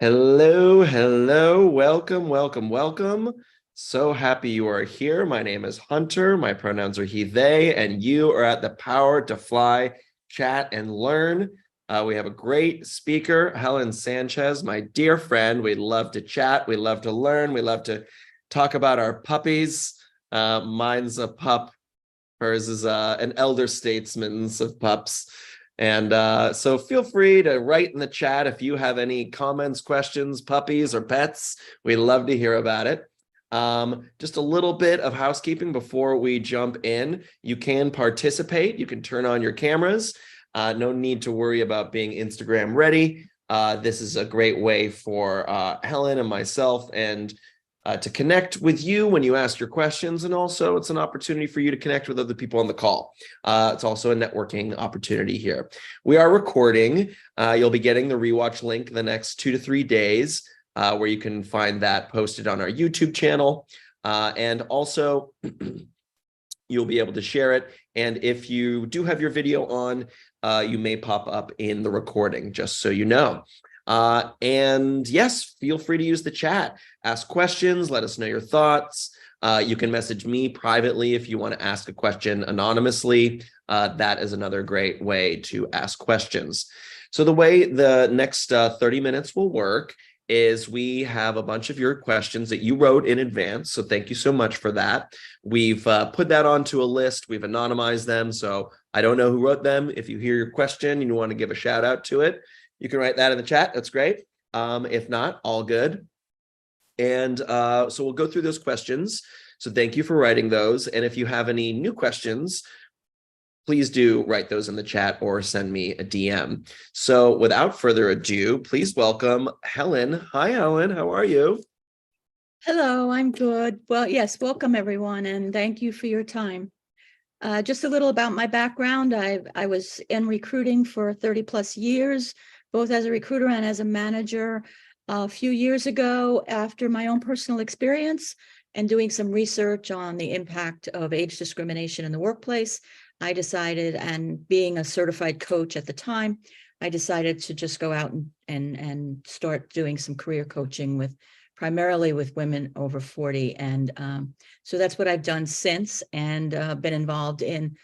Hello, hello, welcome, welcome, welcome. So happy you are here. My name is Hunter. My pronouns are he, they, and you are at the Power to Fly chat and learn. We have a great speaker, Helen Sanchez, my dear friend. We love to chat. We love to learn. We love to talk about our puppies. Mine's a pup. Hers is an elder statesman's of pups. And so feel free to write in the chat if you have any comments, questions, puppies, or pets. We'd love to hear about it. Just a little bit of housekeeping before we jump in. You can participate. You can turn on your cameras. No need to worry about being Instagram ready. This is a great way for Helen and myself and to connect with you when you ask your questions. And also it's an opportunity for you to connect with other people on the call. It's also a networking opportunity here. We are recording. You'll be getting the rewatch link in the next 2 to 3 days, where you can find that posted on our YouTube channel. And also you'll be able to share it. And if you do have your video on, you may pop up in the recording, just so you know. And yes, feel free to use the chat, ask questions, let us know your thoughts. You can message me privately if you want to ask a question anonymously. That is another great way to ask questions. So the way the next 30 minutes will work is we have a bunch of your questions that you wrote in advance. So thank you so much for that. We've put that onto a list. We've anonymized them. So I don't know who wrote them. If you hear your question and you want to give a shout out to it, you can write that in the chat. That's great. If not, all good. And so we'll go through those questions. So thank you for writing those. And if you have any new questions, please do write those in the chat or send me a DM. So without further ado, please welcome Helen. Hi, Helen. How are you? Hello, I'm good. Well, yes, welcome everyone, and thank you for your time. Just a little about my background. I was in recruiting for 30 plus years, both as a recruiter and as a manager. A few years ago, after my own personal experience and doing some research on the impact of age discrimination in the workplace, I decided, and being a certified coach at the time, I decided to just go out and start doing some career coaching primarily with women over 40. And so that's what I've done since, and been involved in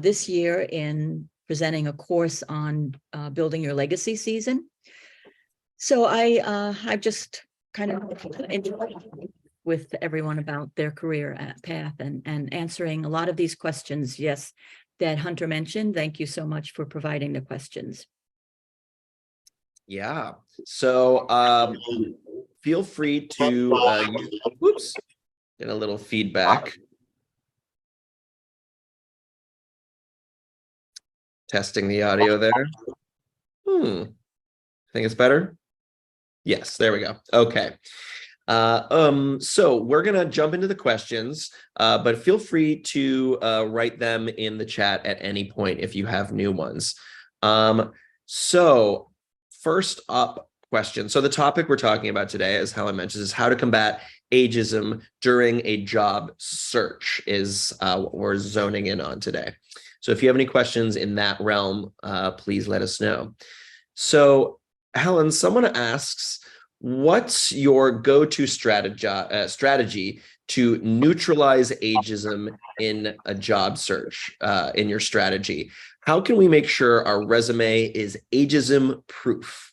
this year in presenting a course on building your legacy season. So I've just kind of with everyone about their career path and answering a lot of these questions, yes, that Hunter mentioned. Thank you so much for providing the questions. Yeah. So feel free to whoops, get a little feedback. Testing the audio there. I think it's better. Yes, there we go. Okay. So we're gonna jump into the questions, but feel free to write them in the chat at any point if you have new ones. So first up question. So the topic we're talking about today, as Helen mentions, is how to combat ageism during a job search is what we're zoning in on today. So if you have any questions in that realm, please let us know. So Helen, someone asks, what's your go-to strategy to neutralize ageism in a job search, in your strategy? How can we make sure our resume is ageism proof?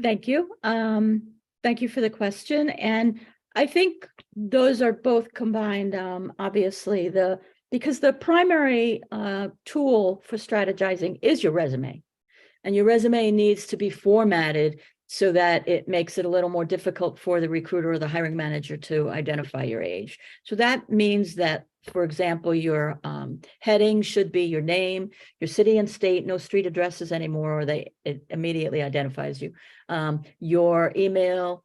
Thank you. Thank you for the question. And I think those are both combined, obviously, because the primary tool for strategizing is your resume. And your resume needs to be formatted so that it makes it a little more difficult for the recruiter or the hiring manager to identify your age. So that means that, for example, your heading should be your name, your city and state, no street addresses anymore, or it immediately identifies you. Your email,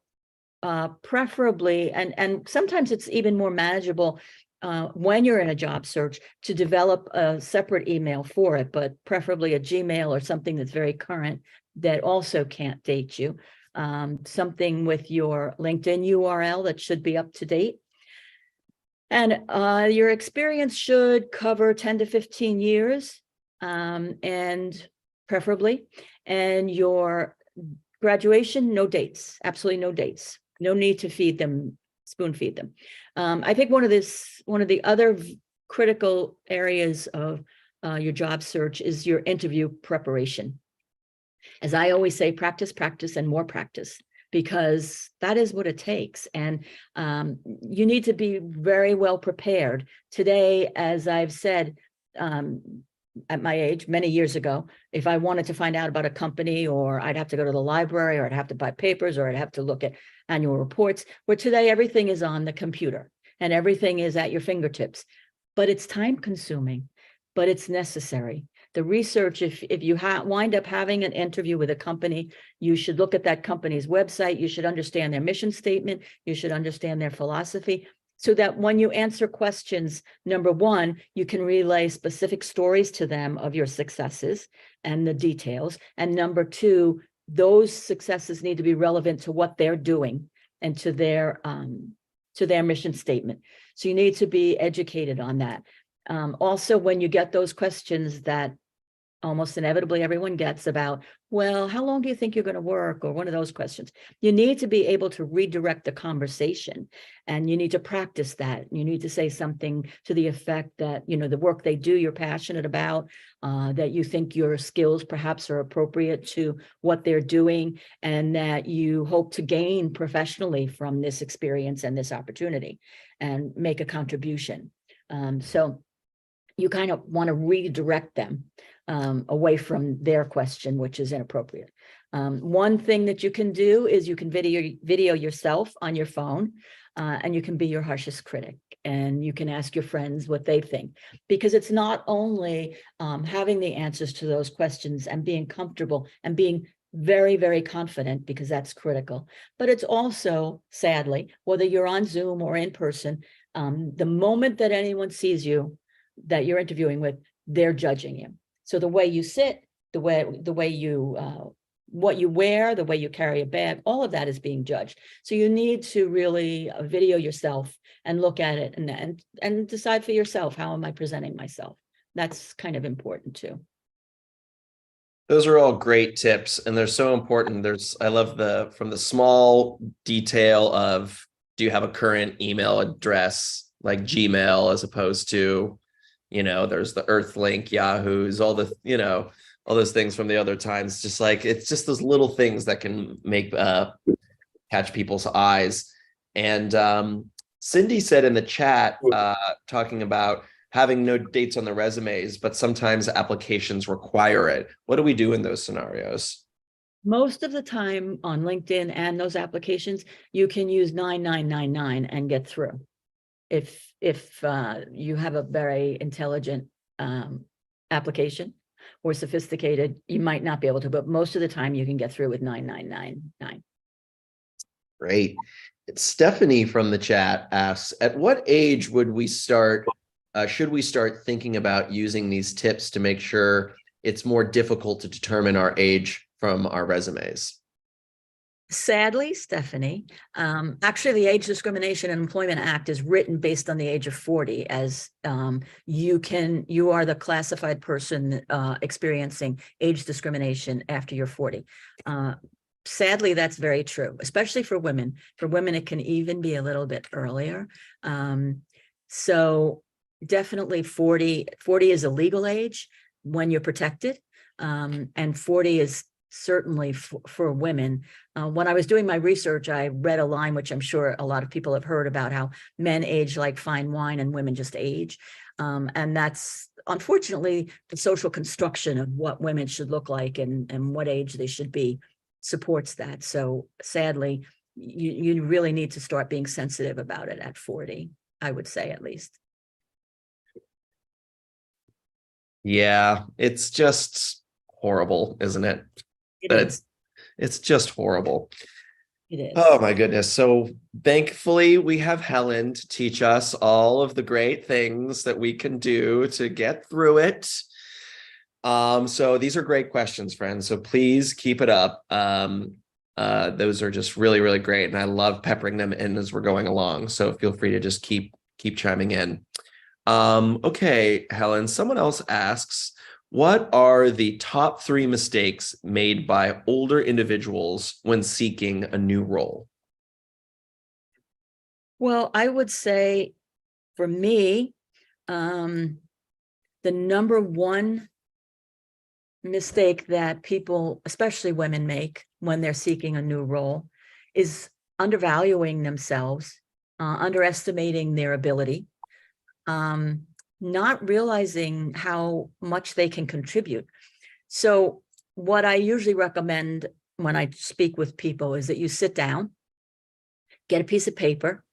preferably, and sometimes it's even more manageable when you're in a job search to develop a separate email for it, but preferably a Gmail or something that's very current that also can't date you. Something with your LinkedIn URL that should be up to date. And your experience should cover 10 to 15 years, and preferably, and your graduation, no dates, absolutely no dates. No need to feed them, spoon feed them. I think one of the other critical areas of your job search is your interview preparation. As I always say, practice, practice, and more practice, because that is what it takes. And you need to be very well prepared. Today, as I've said, at my age, many years ago, if I wanted to find out about a company, or I'd have to go to the library, or I'd have to buy papers, or I'd have to look at annual reports, where today everything is on the computer and everything is at your fingertips. But it's time consuming, but it's necessary. The research, if you wind up having an interview with a company, you should look at that company's website. You should understand their mission statement. You should understand their philosophy, so that when you answer questions, number one, you can relay specific stories to them of your successes and the details. And number two, those successes need to be relevant to what they're doing and to their mission statement. So you need to be educated on that. Also, when you get those questions that almost inevitably everyone gets about, well, how long do you think you're going to work? Or one of those questions. You need to be able to redirect the conversation, and you need to practice that. You need to say something to the effect that, the work they do, you're passionate about, that you think your skills perhaps are appropriate to what they're doing, and that you hope to gain professionally from this experience and this opportunity and make a contribution. So you kind of want to redirect them away from their question, which is inappropriate. One thing that you can do is you can video yourself on your phone, and you can be your harshest critic, and you can ask your friends what they think, because it's not only having the answers to those questions and being comfortable and being very, very confident, because that's critical, but it's also, sadly, whether you're on Zoom or in person, the moment that anyone sees you that you're interviewing with, they're judging you. So the way you sit, the way you what you wear, the way you carry a bag, all of that is being judged. So you need to really video yourself and look at it and decide for yourself, how am I presenting myself? That's kind of important too. Those are all great tips, and they're so important. I love from the small detail of, do you have a current email address like Gmail, as opposed to, there's the Earthlink, Yahoo's, all those things from the other times. It's just those little things that can make catch people's eyes. And Cindy said in the chat, talking about having no dates on the resumes, but sometimes applications require it. What do we do in those scenarios? Most of the time on LinkedIn and those applications, you can use 9999 and get through. If you have a very intelligent application or sophisticated, you might not be able to, but most of the time you can get through with 9999. Great. Stephanie from the chat asks, at what age should we start thinking about using these tips to make sure it's more difficult to determine our age from our resumes? Sadly, Stephanie, actually the Age Discrimination and Employment Act is written based on the age of 40, as you are the classified person experiencing age discrimination after you're 40. Sadly, that's very true, especially for women. For women, it can even be a little bit earlier. So definitely 40 is a legal age when you're protected, and 40 is certainly for women. When I was doing my research, I read a line, which I'm sure a lot of people have heard about, how men age like fine wine and women just age. And that's unfortunately the social construction of what women should look like and what age they should be supports that. So sadly, you really need to start being sensitive about it at 40, I would say, at least. Yeah, it's just horrible, isn't it? It's just horrible. It is. Oh my goodness. So thankfully we have Helen to teach us all of the great things that we can do to get through it. So these are great questions, friends. So please keep it up. Those are just really, really great. And I love peppering them in as we're going along. So feel free to just keep chiming in. Okay, Helen, someone else asks, What are the top 3 mistakes made by older individuals when seeking a new role? Well, I would say for me, the number one mistake that people, especially women, make when they're seeking a new role is undervaluing themselves, underestimating their ability, not realizing how much they can contribute. So what I usually recommend when I speak with people is that you sit down, get a piece of paper,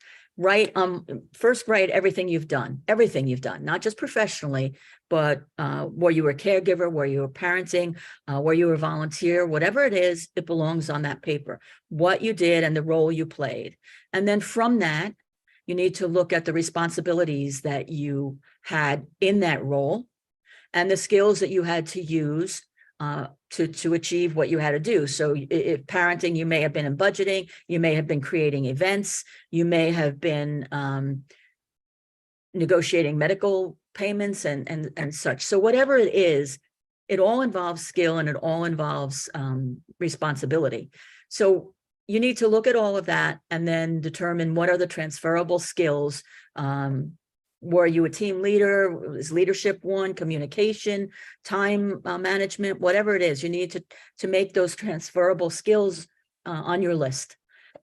first write everything you've done, not just professionally, but where you were a caregiver, where you were parenting, where you were a volunteer, whatever it is, it belongs on that paper, what you did and the role you played. And then from that, you need to look at the responsibilities that you had in that role and the skills that you had to use to achieve what you had to do. So if parenting, you may have been in budgeting, you may have been creating events, you may have been negotiating medical payments and such. So whatever it is, it all involves skill and it all involves responsibility. So you need to look at all of that and then determine what are the transferable skills. Were you a team leader? Is leadership one? Communication, time management, whatever it is, you need to make those transferable skills on your list.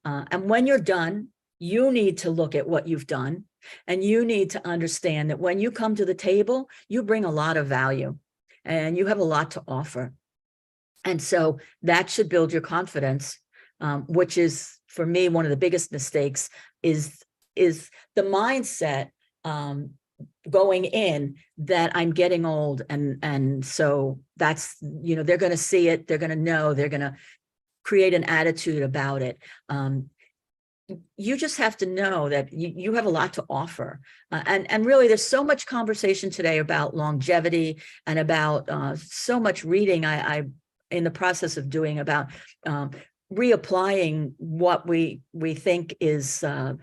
And when you're done, you need to look at what you've done, and you need to understand that when you come to the table, you bring a lot of value and you have a lot to offer. And so that should build your confidence, which is, for me, one of the biggest mistakes is the mindset going in that I'm getting old. And so that's, they're going to see it. They're going to know, they're going to create an attitude about it. You just have to know that you have a lot to offer. And really, there's so much conversation today about longevity and about so much reading I in the process of doing about reapplying what we think is the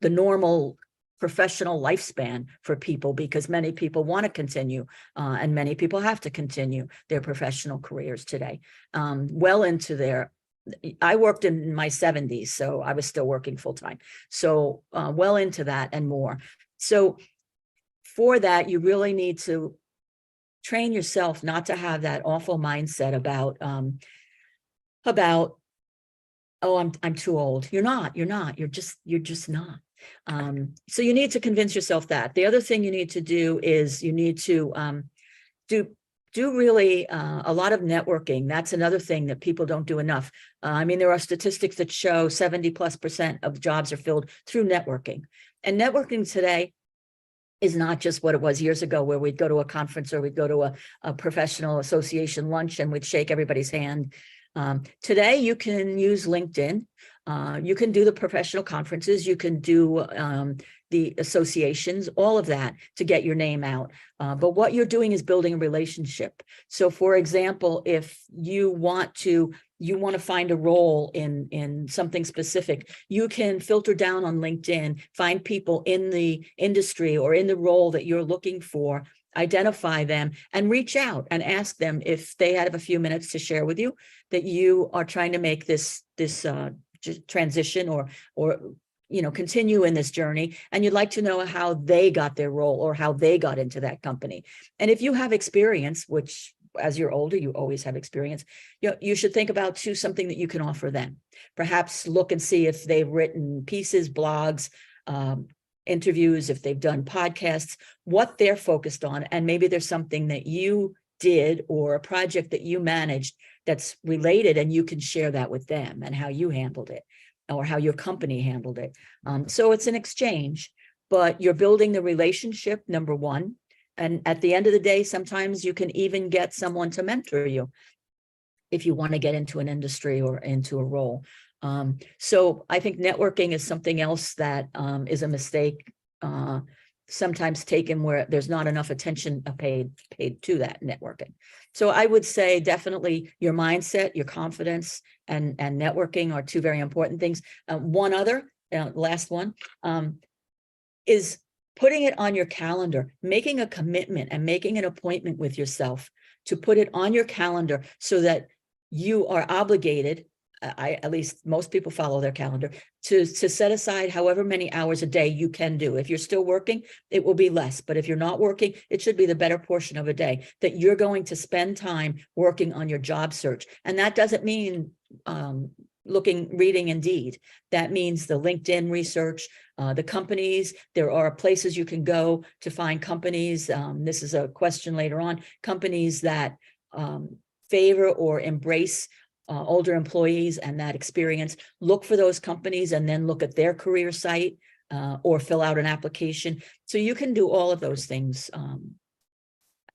normal professional lifespan for people, because many people want to continue and many people have to continue their professional careers today, well into their. I worked in my 70s, so I was still working full time. So well into that and more. So for that, you really need to train yourself not to have that awful mindset about oh, I'm too old. You're not. You're just not. So you need to convince yourself that. The other thing you need to do is you need to do really a lot of networking. That's another thing that people don't do enough. I mean, there are statistics that show 70+% of jobs are filled through networking. And networking today is not just what it was years ago, where we'd go to a conference or we'd go to a professional association lunch and we'd shake everybody's hand. Today, you can use LinkedIn. You can do the professional conferences. You can do the associations, all of that to get your name out. But what you're doing is building a relationship. So, for example, if you want to find a role in something specific, you can filter down on LinkedIn, find people in the industry or in the role that you're looking for, identify them and reach out and ask them if they have a few minutes to share with you that you are trying to make this transition or continue in this journey, and you'd like to know how they got their role or how they got into that company. And if you have experience, which as you're older, you always have experience, you should think about something that you can offer them. Perhaps look and see if they've written pieces, blogs, interviews, if they've done podcasts, what they're focused on. And maybe there's something that you did or a project that you managed that's related, and you can share that with them and how you handled it or how your company handled it. So it's an exchange, but you're building the relationship, number one. And at the end of the day, sometimes you can even get someone to mentor you if you want to get into an industry or into a role. So I think networking is something else that is a mistake sometimes taken, where there's not enough attention paid to that networking. So I would say definitely your mindset, your confidence, and networking are two very important things. One other, last one, is putting it on your calendar, making a commitment and making an appointment with yourself to put it on your calendar so that you are obligated, at least most people follow their calendar, to set aside however many hours a day you can do. If you're still working, it will be less. But if you're not working, it should be the better portion of a day that you're going to spend time working on your job search. And that doesn't mean reading Indeed. That means the LinkedIn research, the companies. There are places you can go to find companies. This is a question later on. Companies that favor or embrace older employees and that experience. Look for those companies and then look at their career site or fill out an application. So you can do all of those things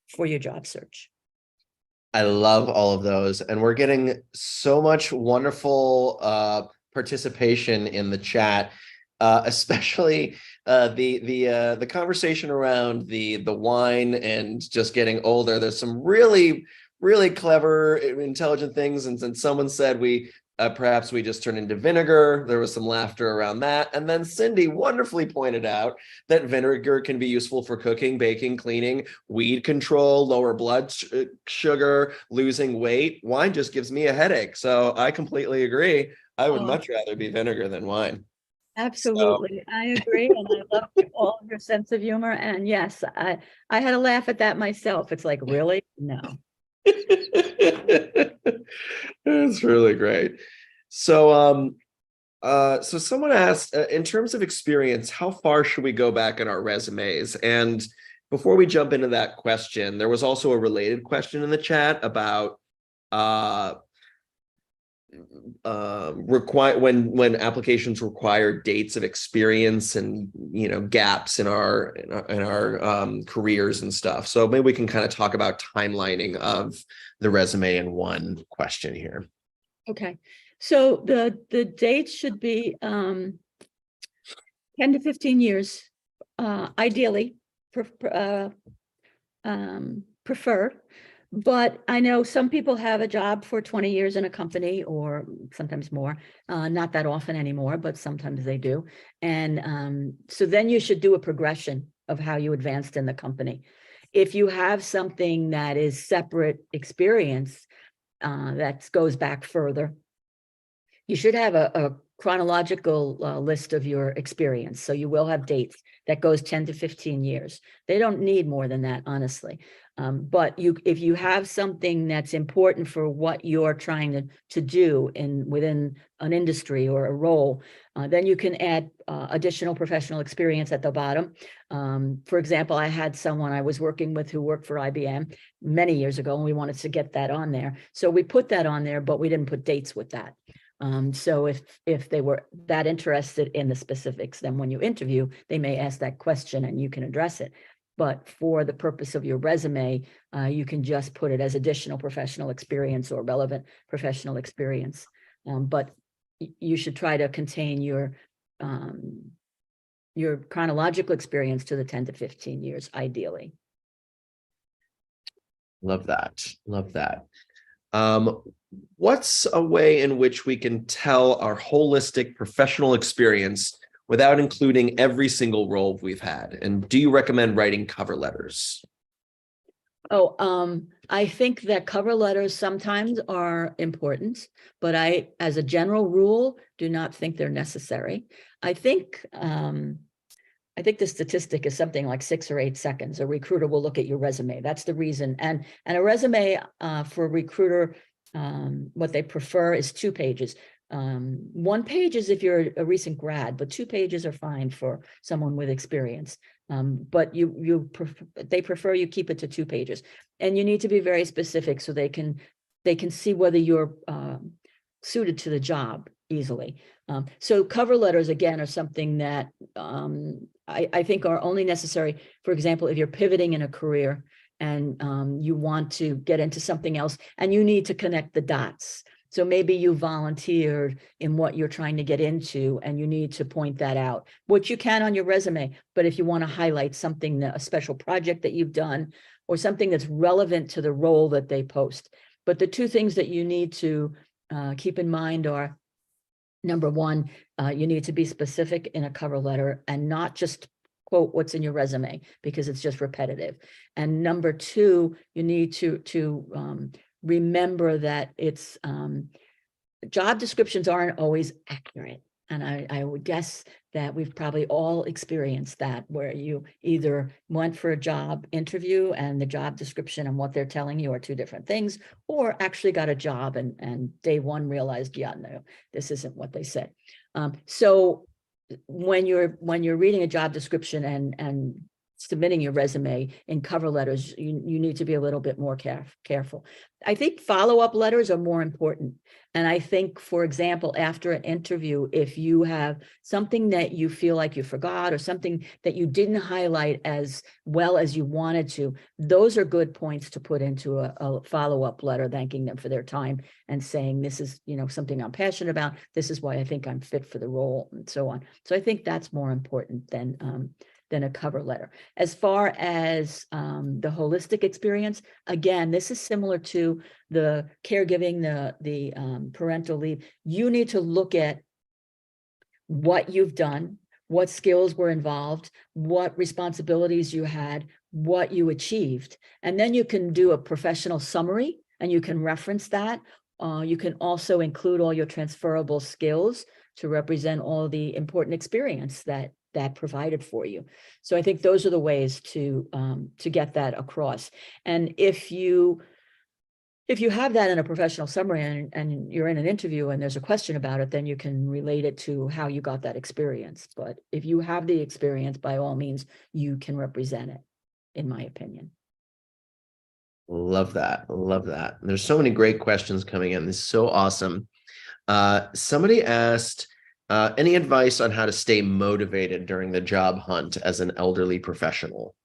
for your job search. I love all of those. And we're getting so much wonderful participation in the chat, especially the conversation around the wine and just getting older. There's some really clever, intelligent things. And someone said perhaps we just turn into vinegar. There was some laughter around that. And then Cindy wonderfully pointed out that vinegar can be useful for cooking, baking, cleaning, weed control, lower blood sugar, losing weight. Wine just gives me a headache. So I completely agree. I would much rather be vinegar than wine. Absolutely. I agree. And I love all of your sense of humor. And yes, I had a laugh at that myself. It's like, really? No. It's really great. So so someone asked, in terms of experience, how far should we go back in our resumes? And before we jump into that question, there was also a related question in the chat about when applications require dates of experience and gaps in our careers and stuff. So maybe we can kind of talk about timelining of the resume in one question here. Okay, so the dates should be 10 to 15 years, ideally preferred. But I know some people have a job for 20 years in a company or sometimes more, not that often anymore, but sometimes they do. And so then you should do a progression of how you advanced in the company. If you have something that is separate experience that goes back further, you should have a chronological list of your experience. So you will have dates that goes 10 to 15 years. They don't need more than that, honestly. But if you have something that's important for what you're trying to do within an industry or a role, then you can add additional professional experience at the bottom. For example, I had someone I was working with who worked for IBM many years ago, and we wanted to get that on there. So we put that on there, but we didn't put dates with that. So if they were that interested in the specifics, then when you interview, they may ask that question and you can address it. But for the purpose of your resume, you can just put it as additional professional experience or relevant professional experience. But you should try to contain your chronological experience to the 10 to 15 years, ideally. Love that. Love that. What's a way in which we can tell our holistic professional experience without including every single role we've had? And do you recommend writing cover letters? I think that cover letters sometimes are important, but as a general rule, do not think they're necessary. I think the statistic is something like 6 or 8 seconds. A recruiter will look at your resume. That's the reason. And a resume for a recruiter, what they prefer is 2 pages. 1 page is if you're a recent grad, but 2 pages are fine for someone with experience. But they prefer you keep it to 2 pages, and you need to be very specific so they can see whether you're suited to the job easily. So cover letters, again, are something that I think are only necessary. For example, if you're pivoting in a career and you want to get into something else and you need to connect the dots. So maybe you volunteered in what you're trying to get into and you need to point that out, which you can on your resume. But if you want to highlight something, a special project that you've done or something that's relevant to the role that they post. But the 2 things that you need to keep in mind are, number 1, you need to be specific in a cover letter and not just quote what's in your resume because it's just repetitive. And number two, you need to remember that it's job descriptions aren't always accurate. And I would guess that we've probably all experienced that, where you either went for a job interview and the job description and what they're telling you are two different things, or actually got a job and day one realized, yeah, no, this isn't what they said. So when you're reading a job description and submitting your resume in cover letters, you need to be a little bit more careful. I think follow-up letters are more important. And I think, for example, after an interview, if you have something that you feel like you forgot or something that you didn't highlight as well as you wanted to, those are good points to put into a follow-up letter, thanking them for their time and saying, this is, something I'm passionate about. This is why I think I'm fit for the role, and so on. So I think that's more important than a cover letter. As far as the holistic experience, again, this is similar to the caregiving, the parental leave. You need to look at what you've done, what skills were involved, what responsibilities you had, what you achieved. And then you can do a professional summary and you can reference that. You can also include all your transferable skills to represent all the important experience that provided for you. So I think those are the ways to get that across. And if you have that in a professional summary and you're in an interview and there's a question about it, then you can relate it to how you got that experience. But if you have the experience, by all means, you can represent it, in my opinion. Love that. Love that. There's so many great questions coming in. This is so awesome. Somebody asked, any advice on how to stay motivated during the job hunt as an elderly professional?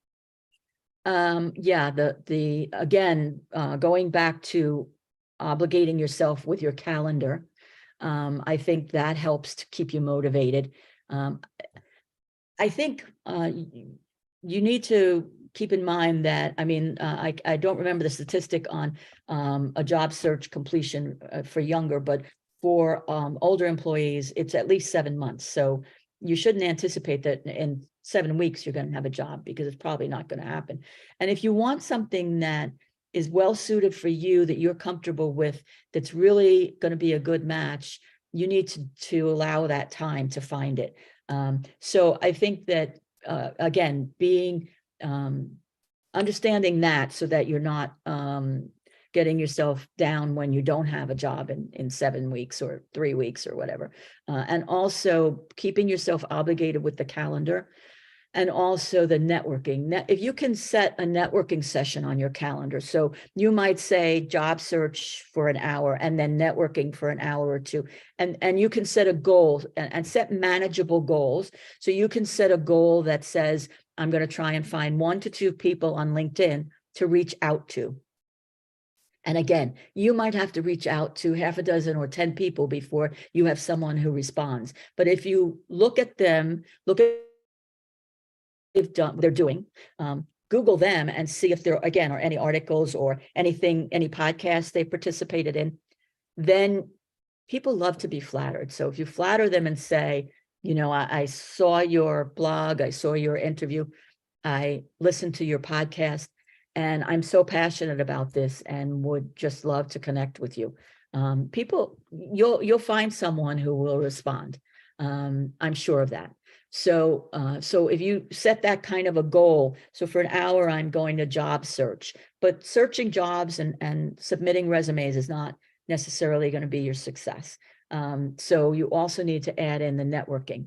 Yeah, again, going back to obligating yourself with your calendar, I think that helps to keep you motivated. I think you need to keep in mind that, I don't remember the statistic on a job search completion for younger, but for older employees, it's at least 7 months. So you shouldn't anticipate that in 7 weeks you're going to have a job, because it's probably not going to happen. And if you want something that is well suited for you, that you're comfortable with, that's really going to be a good match, you need to allow that time to find it. So I think that, again, being understanding that, so that you're not getting yourself down when you don't have a job in 7 weeks or 3 weeks or whatever. And also keeping yourself obligated with the calendar, and also the networking. If you can set a networking session on your calendar, so you might say job search for an hour and then networking for an hour or two, and you can set a goal and set manageable goals. So you can set a goal that says, I'm going to try and find 1 to 2 people on LinkedIn to reach out to. And again, you might have to reach out to 6 or 10 people before you have someone who responds. But if you look at them, look at what they're doing, Google them and see if there, again, are any articles or anything, any podcasts they participated in, then people love to be flattered. So if you flatter them and say, I saw your blog, I saw your interview, I listened to your podcast, and I'm so passionate about this and would just love to connect with you. You'll find someone who will respond. I'm sure of that. So if you set that kind of a goal, so for an hour, I'm going to job search, but searching jobs and submitting resumes is not necessarily going to be your success. So you also need to add in the networking.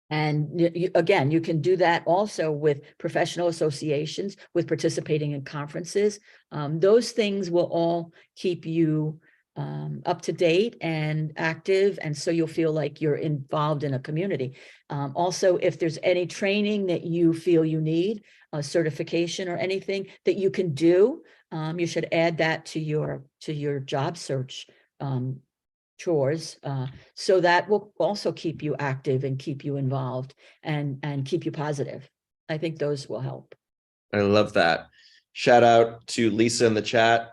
And again, you can do that also with professional associations, with participating in conferences. Those things will all keep you up to date and active. And so you'll feel like you're involved in a community. Also, if there's any training that you feel you need, a certification or anything that you can do, you should add that to your job search chores, so that will also keep you active and keep you involved and keep you positive. I think those will help. I love that. Shout out to Lisa in the chat.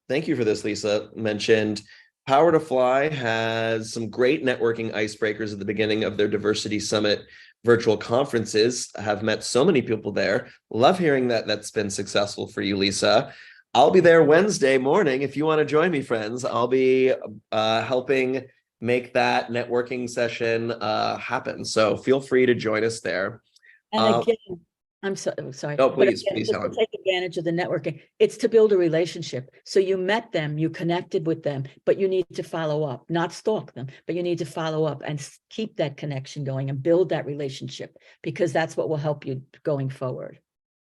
Thank you for this, Lisa. Mentioned Power to Fly has some great networking icebreakers at the beginning of their Diversity Summit virtual conferences. I have met so many people there. Love hearing that that's been successful for you, Lisa. I'll be there Wednesday morning. If you want to join me, friends, I'll be helping make that networking session happen. So feel free to join us there. And again, I'm sorry. No, But please, again, please, just to Helen. take advantage of the networking, it's to build a relationship. So you met them, you connected with them, but you need to follow up, not stalk them, but you need to follow up and keep that connection going and build that relationship, because that's what will help you going forward.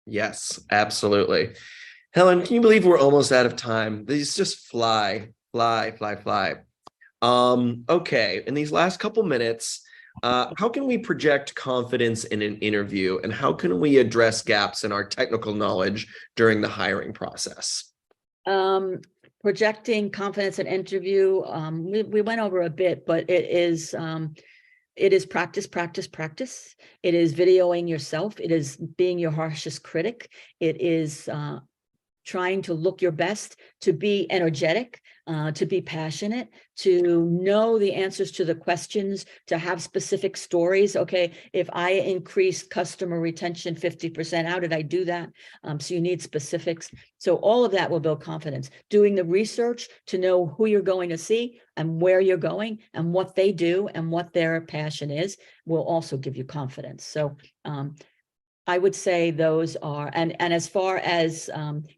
Yes, absolutely. Helen, can you believe we're almost out of time? These just fly, fly, fly, fly. Okay, in these last couple minutes, how can we project confidence in an interview, and how can we address gaps in our technical knowledge during the hiring process? Projecting confidence in interview, we went over a bit, but it is practice, practice, practice. It is videoing yourself. It is being your harshest critic. It is trying to look your best, to be energetic, to be passionate, to know the answers to the questions, to have specific stories. Okay, if I increased customer retention 50%, how did I do that? So you need specifics. So all of that will build confidence. Doing the research to know who you're going to see and where you're going and what they do and what their passion is will also give you confidence. So I would say those are, and as far as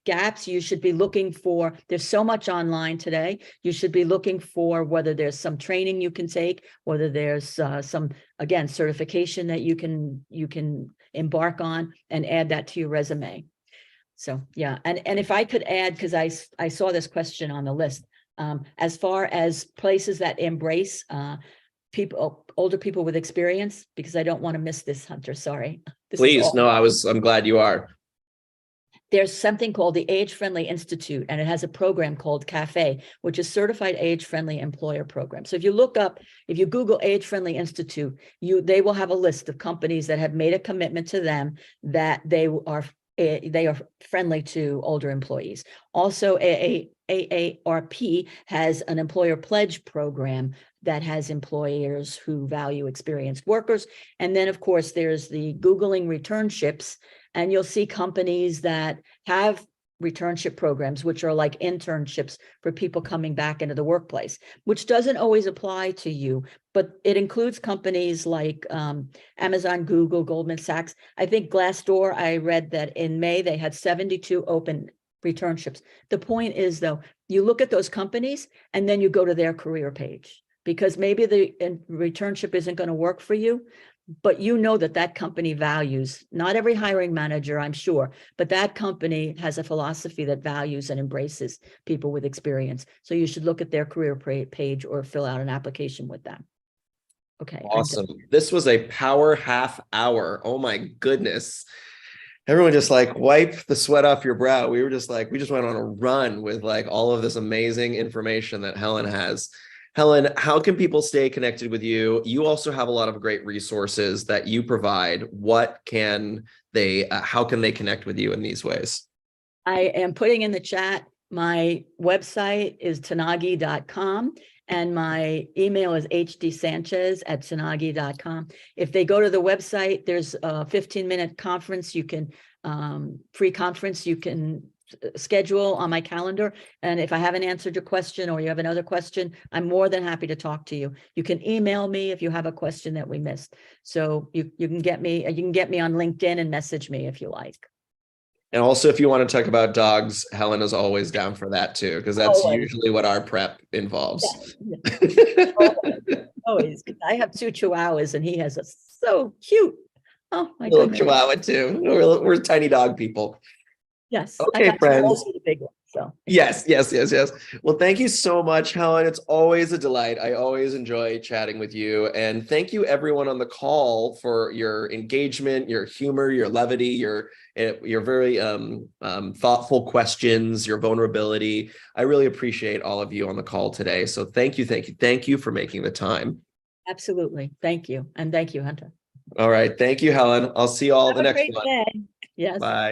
gaps, you should be looking for, there's so much online today, you should be looking for whether there's some training you can take, whether there's some, again, certification that you can embark on and add that to your resume. So, yeah. And if I could add, because I saw this question on the list, as far as places that embrace older people with experience, because I don't want to miss this, Hunter, sorry. Please, no, I'm glad you are. There's something called the Age Friendly Institute, and it has a program called CAFE, which is Certified Age Friendly Employer Program. So if you Google Age Friendly Institute, they will have a list of companies that have made a commitment to them that they are friendly to older employees. Also, AARP has an employer pledge program that has employers who value experienced workers. And then, of course, there's the Googling returnships, and you'll see companies that have returnship programs, which are like internships for people coming back into the workplace, which doesn't always apply to you, but it includes companies like Amazon, Google, Goldman Sachs. I think Glassdoor, I read that in May, they had 72 open returnships. The point is, though, you look at those companies and then you go to their career page, because maybe the returnship isn't going to work for you, but you know that company values, not every hiring manager, I'm sure, but that company has a philosophy that values and embraces people with experience. So you should look at their career page or fill out an application with them. Okay. Awesome. This was a power half hour. Oh my goodness. Everyone just like wipe the sweat off your brow. We just went on a run with like all of this amazing information that Helen has. Helen, how can people stay connected with you? You also have a lot of great resources that you provide. How can they connect with you in these ways? I am putting in the chat. My website is tanagui.com. And my email is hdsanchez@tanagui.com. If they go to the website, there's a 15-minute conference. You can free conference you can schedule on my calendar. And if I haven't answered your question or you have another question, I'm more than happy to talk to you. You can email me if you have a question that we missed. So you can get me on LinkedIn and message me if you like. And also, if you want to talk about dogs, Helen is always down for that too, because that's usually what our prep involves. Yeah. Always. I have 2 Chihuahuas and he has a so cute. Oh my goodness. Chihuahua too. We're tiny dog people. Yes. Okay, friends. The big one, so. Yes. Well, thank you so much, Helen. It's always a delight. I always enjoy chatting with you. And thank you everyone on the call for your engagement, your humor, your levity, your very thoughtful questions, your vulnerability. I really appreciate all of you on the call today. So thank you for making the time. Absolutely. Thank you. And thank you, Hunter. All right. Thank you, Helen. I'll see you all the next one. Day. Yes. Bye.